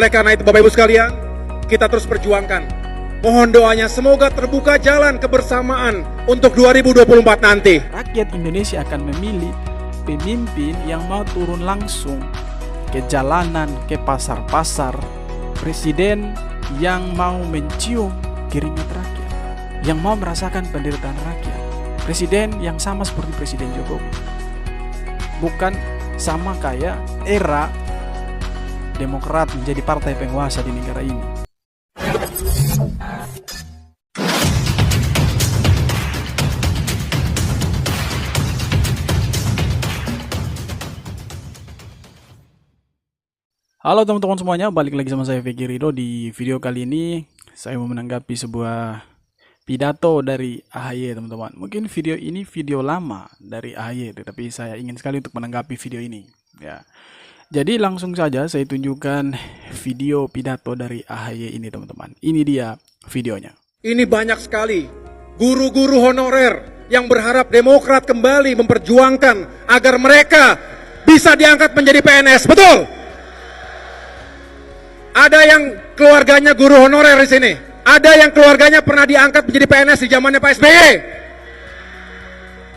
Oleh karena itu Bapak Ibu sekalian, kita terus perjuangkan. Mohon doanya semoga terbuka jalan kebersamaan untuk 2024 nanti. Rakyat Indonesia akan memilih pemimpin yang mau turun langsung ke jalanan, ke pasar-pasar. Presiden yang mau mencium keringat rakyat, yang mau merasakan penderitaan rakyat. Presiden yang sama seperti Presiden Jokowi. Bukan sama kayak era Demokrat menjadi partai penguasa di negara ini. Halo teman-teman semuanya, balik lagi sama saya Vicky Ridho. Di video kali ini saya mau menanggapi sebuah pidato dari AHY teman-teman. Mungkin video ini video lama dari AHY, tetapi saya ingin sekali untuk menanggapi video ini ya. Jadi langsung saja saya tunjukkan video pidato dari AHY ini teman-teman. Ini dia videonya. Ini banyak sekali guru-guru honorer yang berharap Demokrat kembali memperjuangkan agar mereka bisa diangkat menjadi PNS. Betul? Ada yang keluarganya guru honorer di sini. Ada yang keluarganya pernah diangkat menjadi PNS di zamannya Pak SBY.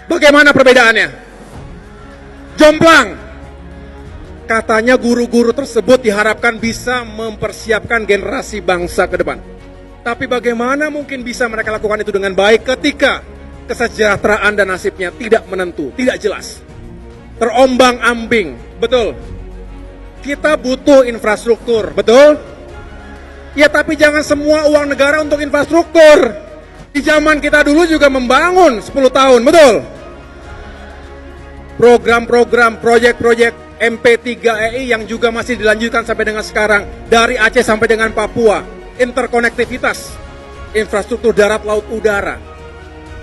Bagaimana perbedaannya? Jomplang. Katanya guru-guru tersebut diharapkan bisa mempersiapkan generasi bangsa ke depan. Tapi bagaimana mungkin bisa mereka lakukan itu dengan baik ketika kesejahteraan dan nasibnya tidak menentu, tidak jelas. Terombang-ambing, betul. Kita butuh infrastruktur, betul? Ya tapi jangan semua uang negara untuk infrastruktur. Di zaman kita dulu juga membangun 10 tahun, betul? Program-program, proyek-proyek MP3EI yang juga masih dilanjutkan sampai dengan sekarang. Dari Aceh sampai dengan Papua. Interkonektivitas, infrastruktur darat, laut, udara.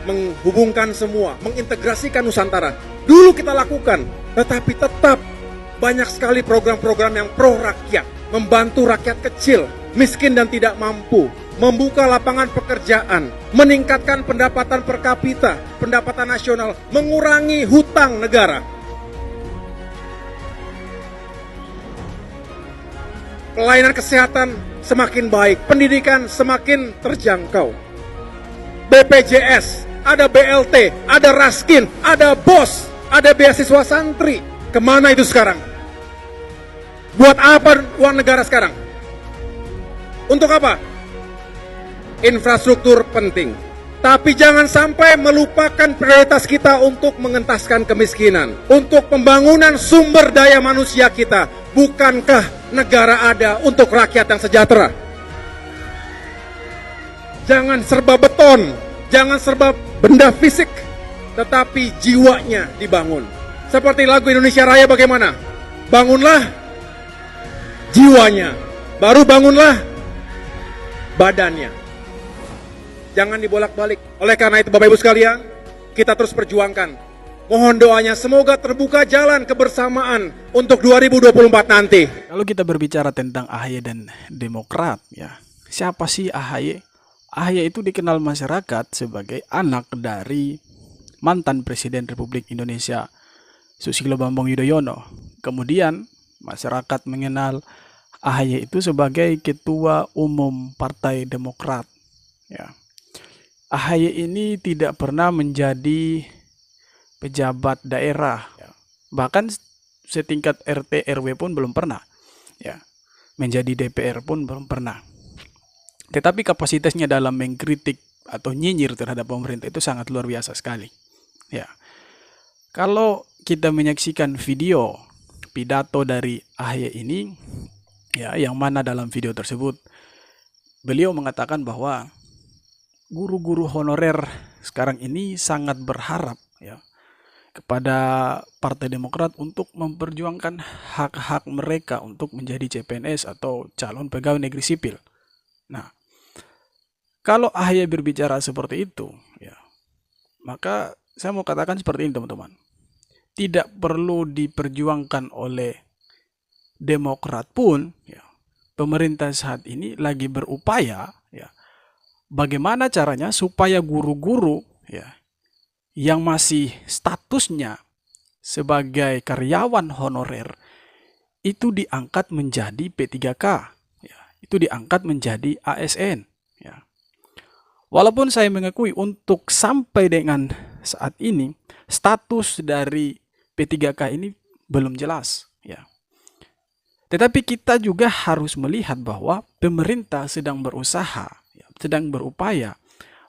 Menghubungkan semua, mengintegrasikan Nusantara. Dulu kita lakukan, tetapi tetap banyak sekali program-program yang pro rakyat. Membantu rakyat kecil, miskin dan tidak mampu. Membuka lapangan pekerjaan, meningkatkan pendapatan per kapita, pendapatan nasional, mengurangi hutang negara. Pelayanan kesehatan semakin baik, pendidikan semakin terjangkau. BPJS, ada BLT, ada Raskin, ada BOS, ada beasiswa santri. Kemana itu sekarang? Buat apa uang negara sekarang? Untuk apa? Infrastruktur penting. Tapi jangan sampai melupakan prioritas kita untuk mengentaskan kemiskinan. Untuk pembangunan sumber daya manusia kita. Bukankah negara ada untuk rakyat yang sejahtera? Jangan serba beton, jangan serba benda fisik, tetapi jiwanya dibangun. Seperti lagu Indonesia Raya bagaimana? Bangunlah jiwanya, baru bangunlah badannya. Jangan dibolak-balik. Oleh karena itu Bapak Ibu sekalian, kita terus perjuangkan. Mohon doanya semoga terbuka jalan kebersamaan untuk 2024 nanti. Kalau kita berbicara tentang AHY dan Demokrat ya, siapa sih AHY? AHY itu dikenal masyarakat sebagai anak dari mantan Presiden Republik Indonesia Susilo Bambang Yudhoyono. Kemudian masyarakat mengenal AHY itu sebagai ketua umum Partai Demokrat ya. AHY ini tidak pernah menjadi pejabat daerah, bahkan setingkat RT RW pun belum pernah, ya, menjadi DPR pun belum pernah. Tetapi kapasitasnya dalam mengkritik atau nyinyir terhadap pemerintah itu sangat luar biasa sekali, ya. Kalau kita menyaksikan video pidato dari AHY ini, ya, yang mana dalam video tersebut beliau mengatakan bahwa guru-guru honorer sekarang ini sangat berharap, ya, kepada Partai Demokrat untuk memperjuangkan hak-hak mereka untuk menjadi CPNS atau calon pegawai negeri sipil. Nah, kalau AHY berbicara seperti itu, ya, maka saya mau katakan seperti ini teman-teman. Tidak perlu diperjuangkan oleh Demokrat pun, ya, pemerintah saat ini lagi berupaya, ya, bagaimana caranya supaya guru-guru, ya, yang masih statusnya sebagai karyawan honorer itu diangkat menjadi P3K, itu diangkat menjadi ASN. Ya. Walaupun saya mengakui untuk sampai dengan saat ini status dari P3K ini belum jelas. Ya. Tetapi kita juga harus melihat bahwa pemerintah sedang berusaha, ya, sedang berupaya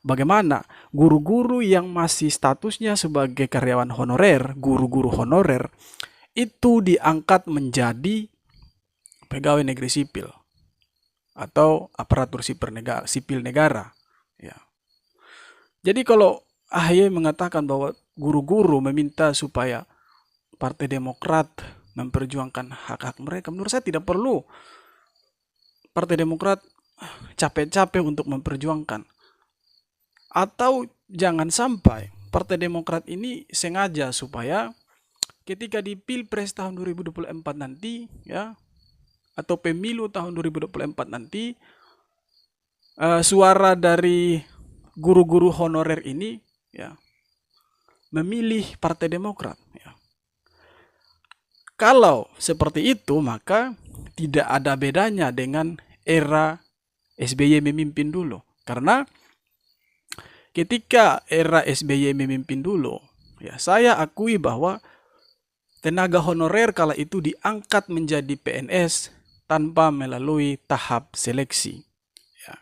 bagaimana guru-guru yang masih statusnya sebagai karyawan honorer, guru-guru honorer, itu diangkat menjadi pegawai negeri sipil atau aparatur sipil negara. Ya. Jadi kalau AHY mengatakan bahwa guru-guru meminta supaya Partai Demokrat memperjuangkan hak-hak mereka, menurut saya tidak perlu Partai Demokrat capek-capek untuk memperjuangkan. Atau jangan sampai Partai Demokrat ini sengaja supaya ketika di Pilpres tahun 2024 nanti, ya, atau pemilu tahun 2024 nanti, suara dari guru-guru honorer ini, ya, memilih Partai Demokrat. Ya. Kalau seperti itu, maka tidak ada bedanya dengan era SBY memimpin dulu. Karena ketika era SBY memimpin dulu, ya, saya akui bahwa tenaga honorer kala itu diangkat menjadi PNS tanpa melalui tahap seleksi. Ya.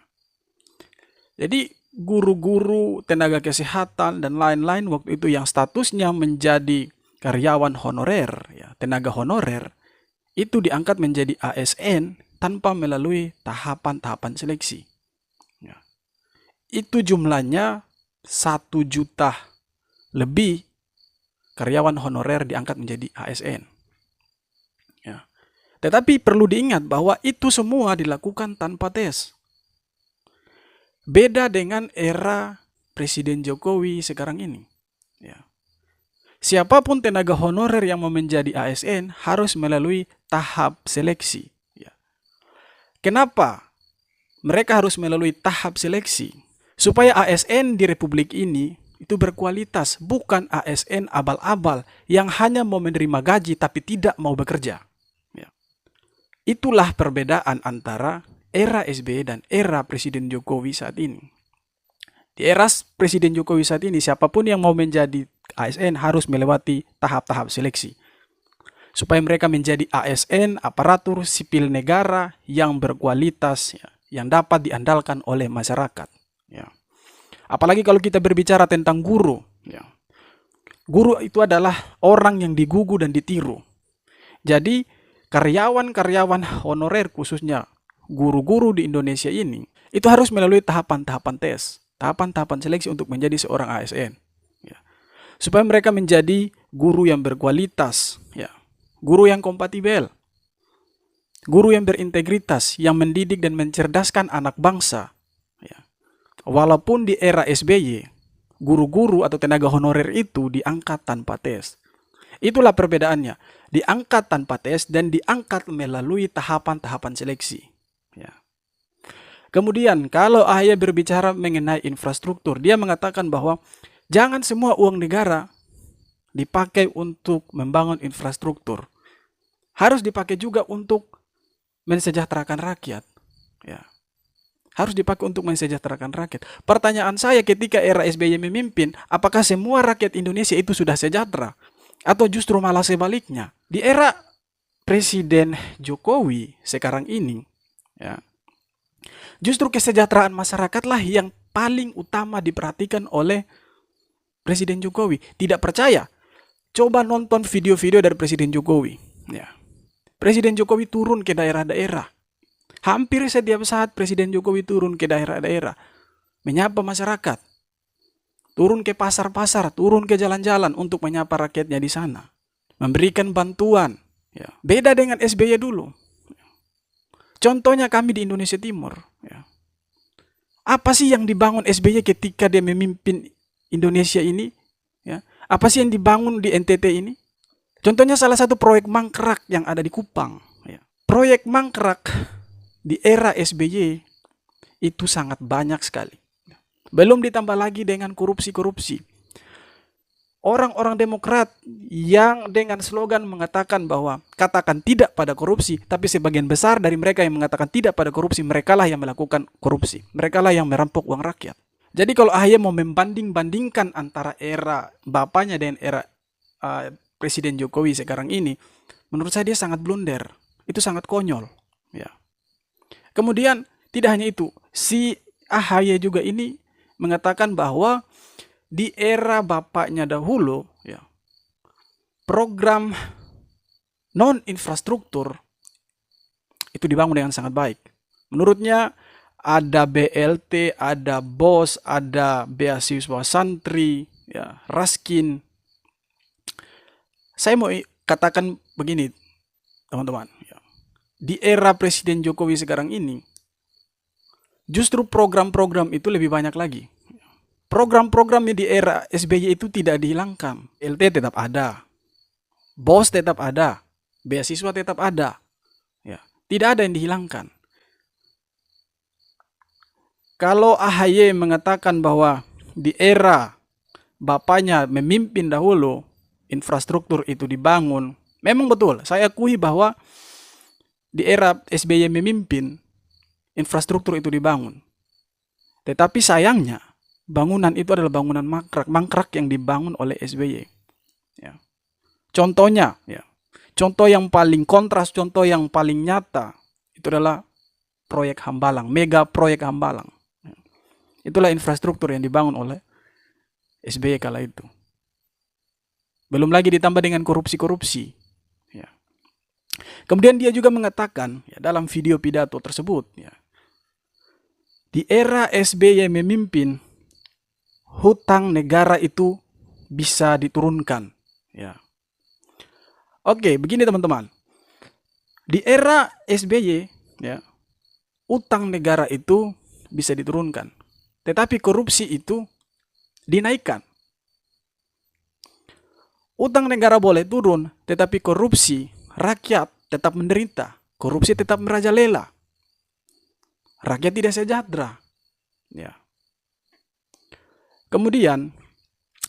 Jadi guru-guru, tenaga kesehatan, dan lain-lain waktu itu yang statusnya menjadi karyawan honorer, ya, tenaga honorer, itu diangkat menjadi ASN tanpa melalui tahapan-tahapan seleksi. Ya. Itu jumlahnya 1 juta lebih karyawan honorer diangkat menjadi ASN. Ya. Tetapi perlu diingat bahwa itu semua dilakukan tanpa tes. Beda dengan era Presiden Jokowi sekarang ini. Ya. Siapapun tenaga honorer yang mau menjadi ASN harus melalui tahap seleksi. Ya. Kenapa mereka harus melalui tahap seleksi? Supaya ASN di Republik ini itu berkualitas, bukan ASN abal-abal yang hanya mau menerima gaji tapi tidak mau bekerja. Ya. Itulah perbedaan antara era SBY dan era Presiden Jokowi saat ini. Di era Presiden Jokowi saat ini, siapapun yang mau menjadi ASN harus melewati tahap-tahap seleksi. Supaya mereka menjadi ASN, aparatur sipil negara yang berkualitas, ya, yang dapat diandalkan oleh masyarakat. Ya. Apalagi kalau kita berbicara tentang guru. Ya. Guru itu adalah orang yang digugu dan ditiru. Jadi karyawan-karyawan honorer khususnya guru-guru di Indonesia ini itu harus melalui tahapan-tahapan tes, tahapan-tahapan seleksi untuk menjadi seorang ASN. Ya. Supaya mereka menjadi guru yang berkualitas, ya, guru yang kompatibel, guru yang berintegritas, yang mendidik dan mencerdaskan anak bangsa. Ya. Walaupun di era SBY, guru-guru atau tenaga honorer itu diangkat tanpa tes. Itulah perbedaannya, diangkat tanpa tes dan diangkat melalui tahapan-tahapan seleksi. Ya. Kemudian kalau AHY berbicara mengenai infrastruktur, dia mengatakan bahwa jangan semua uang negara dipakai untuk membangun infrastruktur. Harus dipakai juga untuk mensejahterakan rakyat. Ya. Harus dipakai untuk mensejahterakan rakyat. Pertanyaan saya ketika era SBY memimpin, apakah semua rakyat Indonesia itu sudah sejahtera? Atau justru malah sebaliknya? Di era Presiden Jokowi sekarang ini, ya, justru kesejahteraan masyarakatlah yang paling utama diperhatikan oleh Presiden Jokowi. Tidak percaya? Coba nonton video-video dari Presiden Jokowi. Ya. Presiden Jokowi turun ke daerah-daerah. Hampir setiap saat Presiden Jokowi turun ke daerah-daerah, menyapa masyarakat. Turun ke pasar-pasar, turun ke jalan-jalan untuk menyapa rakyatnya di sana. Memberikan bantuan. Ya. Beda dengan SBY dulu. Contohnya kami di Indonesia Timur. Ya. Apa sih yang dibangun SBY ketika dia memimpin Indonesia ini? Ya. Apa sih yang dibangun di NTT ini? Contohnya salah satu proyek mangkrak yang ada di Kupang. Ya. Proyek mangkrak di era SBY itu sangat banyak sekali. Belum ditambah lagi dengan korupsi-korupsi. orang-orang Demokrat yang dengan slogan mengatakan bahwa katakan tidak pada korupsi, tapi sebagian besar dari mereka yang mengatakan tidak pada korupsi, merekalah yang melakukan korupsi, merekalah yang merampok uang rakyat. Jadi kalau AHY mau membanding-bandingkan antara era bapaknya dan era Presiden Jokowi sekarang ini, menurut saya dia sangat blunder, itu sangat konyol. Ya. Kemudian tidak hanya itu, si AHY juga ini mengatakan bahwa di era bapaknya dahulu, ya, program non infrastruktur itu dibangun dengan sangat baik. Menurutnya ada BLT, ada BOS, ada beasiswa santri, ya, Raskin. Saya mau katakan begini, teman-teman. Ya. Di era Presiden Jokowi sekarang ini, justru program-program itu lebih banyak lagi. Program-programnya di era SBY itu tidak dihilangkan. LT tetap ada. BOS tetap ada. Beasiswa tetap ada. Ya, tidak ada yang dihilangkan. Kalau AHY mengatakan bahwa di era bapaknya memimpin dahulu, infrastruktur itu dibangun, memang betul. Saya akui bahwa di era SBY memimpin, infrastruktur itu dibangun. Tetapi sayangnya, bangunan itu adalah bangunan mangkrak yang dibangun oleh SBY. Ya. Contohnya, ya, contoh yang paling kontras, contoh yang paling nyata, itu adalah proyek Hambalang, mega proyek Hambalang. Ya. Itulah infrastruktur yang dibangun oleh SBY kala itu. Belum lagi ditambah dengan korupsi-korupsi. Ya. Kemudian dia juga mengatakan, ya, dalam video pidato tersebut, ya, di era SBY memimpin, hutang negara itu bisa diturunkan. Ya. Oke, begini teman-teman. Di era SBY, ya, utang negara itu bisa diturunkan. Tetapi korupsi itu dinaikkan. Utang negara boleh turun, tetapi korupsi rakyat tetap menderita. Korupsi tetap merajalela. Rakyat tidak sejahtera. Ya. Kemudian,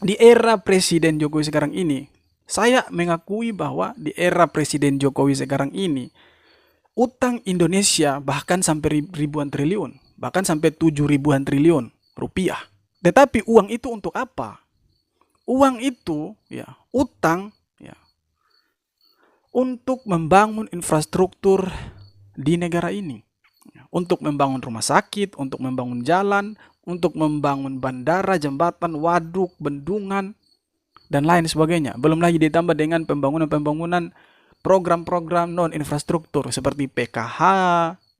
di era Presiden Jokowi sekarang ini, saya mengakui bahwa di era Presiden Jokowi sekarang ini, utang Indonesia bahkan sampai ribuan triliun, bahkan sampai 7.000-an triliun rupiah. Tetapi uang itu untuk apa? Uang itu, ya, utang, ya, untuk membangun infrastruktur di negara ini. Untuk membangun rumah sakit, untuk membangun jalan, untuk membangun bandara, jembatan, waduk, bendungan, dan lain sebagainya. Belum lagi ditambah dengan pembangunan-pembangunan program-program non-infrastruktur seperti PKH,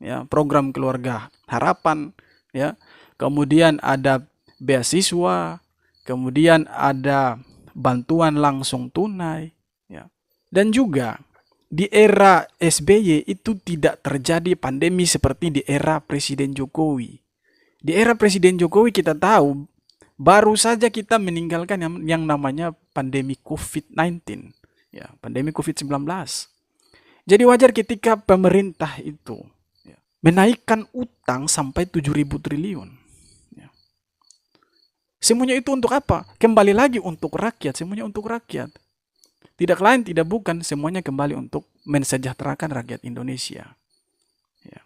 ya, program keluarga harapan, ya. Kemudian ada beasiswa, kemudian ada bantuan langsung tunai, ya. Dan juga di era SBY itu tidak terjadi pandemi seperti di era Presiden Jokowi. Di era Presiden Jokowi kita tahu baru saja kita meninggalkan yang namanya pandemi COVID-19, ya, pandemi COVID-19. Jadi wajar ketika pemerintah itu, ya, menaikkan utang sampai 7.000 triliun. Ya. Semuanya itu untuk apa? Kembali lagi untuk rakyat, semuanya untuk rakyat. Tidak lain, tidak bukan, semuanya kembali untuk mensejahterakan rakyat Indonesia. Ya.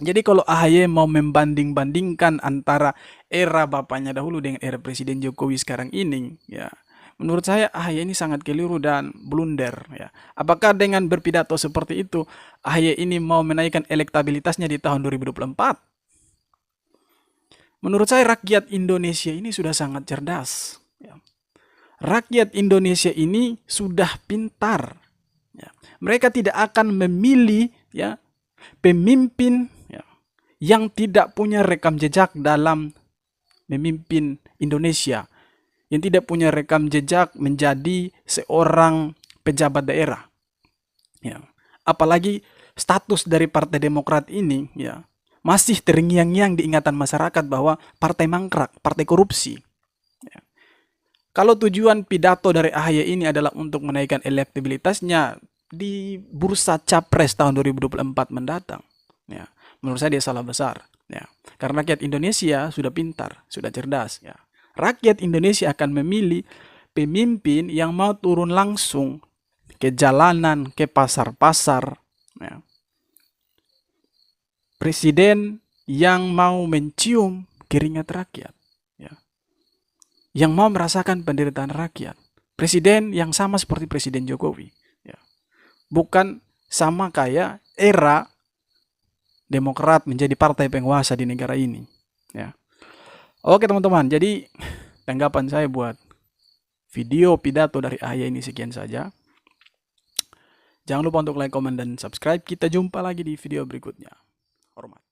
Jadi kalau AHY mau membanding-bandingkan antara era bapaknya dahulu dengan era Presiden Jokowi sekarang ini, ya, menurut saya AHY ini sangat keliru dan blunder. Ya. Apakah dengan berpidato seperti itu, AHY ini mau menaikkan elektabilitasnya di tahun 2024? Menurut saya rakyat Indonesia ini sudah sangat cerdas. Ya. Rakyat Indonesia ini sudah pintar. Ya. Mereka tidak akan memilih, ya, pemimpin, ya, yang tidak punya rekam jejak dalam memimpin Indonesia, yang tidak punya rekam jejak menjadi seorang pejabat daerah. Ya. Apalagi status dari Partai Demokrat ini, ya, masih terngiang-ngiang di ingatan masyarakat bahwa partai mangkrak, partai korupsi. Ya. Kalau tujuan pidato dari AHY ini adalah untuk menaikkan elektabilitasnya di bursa capres tahun 2024 mendatang, ya, menurut saya dia salah besar. Ya. Karena rakyat Indonesia sudah pintar, sudah cerdas. Ya. Rakyat Indonesia akan memilih pemimpin yang mau turun langsung ke jalanan, ke pasar-pasar. Ya. Presiden yang mau mencium keringat rakyat. Ya. Yang mau merasakan penderitaan rakyat. Presiden yang sama seperti Presiden Jokowi. Ya. Bukan sama kayak era Demokrat menjadi partai penguasa di negara ini. Ya. Oke teman-teman, jadi tanggapan saya buat video pidato dari AHY ini sekian saja. Jangan lupa untuk like, komen, dan subscribe. Kita jumpa lagi di video berikutnya. Hormat.